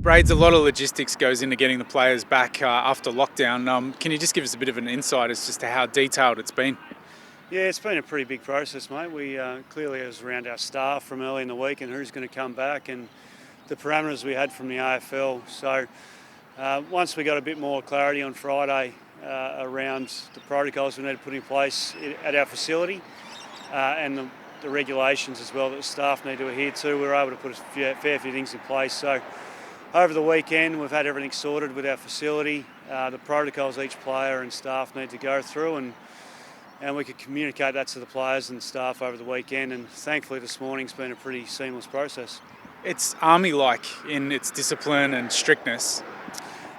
Braids, a lot of logistics goes into getting the players back after lockdown. Can you just give us a bit of an insight as to how detailed it's been? Yeah, it's been a pretty big process, mate. We clearly it was around our staff from early in the week and who's going to come back and the parameters we had from the AFL. So once we got a bit more clarity on Friday around the protocols we need to put in place at our facility and the regulations as well that the staff need to adhere to, we were able to put a fair few things in place. So over the weekend, we've had everything sorted with our facility, the protocols each player and staff need to go through, and we could communicate that to the players and staff over the weekend. And thankfully, this morning's been a pretty seamless process. It's army-like in its discipline and strictness.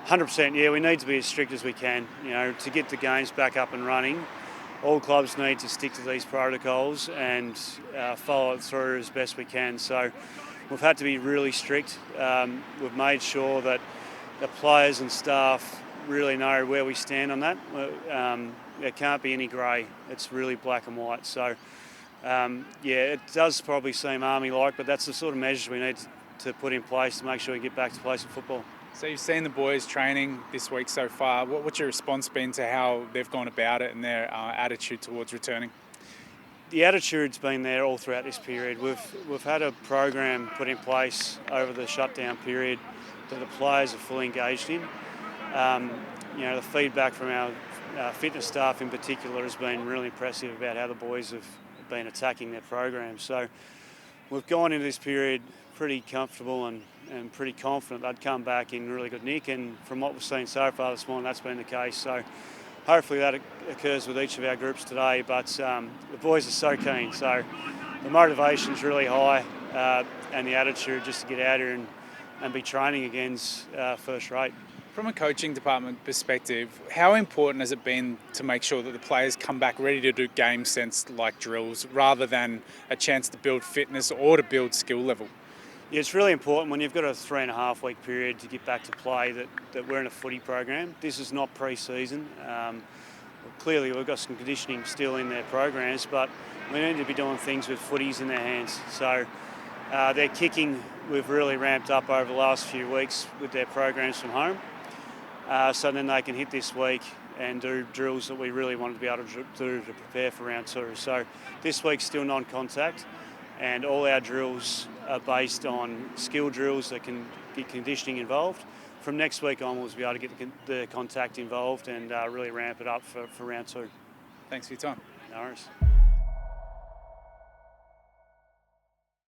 100%, yeah. We need to be as strict as we can. To get the games back up and running, all clubs need to stick to these protocols and follow it through as best we can. So we've had to be really strict. We've made sure that the players and staff really know where we stand on that. There can't be any grey. It's really black and white. So, it does probably seem army-like, but that's the sort of measures we need to put in place to make sure we get back to play some football. So you've seen the boys training this week so far. What's your response been to how they've gone about it and their attitude towards returning? The attitude's been there all throughout this period. We've had a program put in place over the shutdown period that the players are fully engaged in. The feedback from our fitness staff in particular has been really impressive about how the boys have been attacking their program. So we've gone into this period pretty comfortable and pretty confident they'd come back in really good nick, and from what we've seen so far this morning, that's been the case. So hopefully that occurs with each of our groups today, but the boys are so keen, so the motivation's really high, and the attitude just to get out here and be training again's first rate. From a coaching department perspective, how important has it been to make sure that the players come back ready to do game sense like drills rather than a chance to build fitness or to build skill level? Yeah, it's really important when you've got a 3.5 week period to get back to play that we're in a footy program. This is not pre-season. Clearly we've got some conditioning still in their programs, but we need to be doing things with footies in their hands. So their kicking we've really ramped up over the last few weeks with their programs from home. So then they can hit this week and do drills that we really wanted to be able to do to prepare for round 2. So this week's still non-contact, and all our drills are based on skill drills that can get conditioning involved. From next week onwards, we'll be able to get the contact involved and really ramp it up for round 2. Thanks for your time. No worries.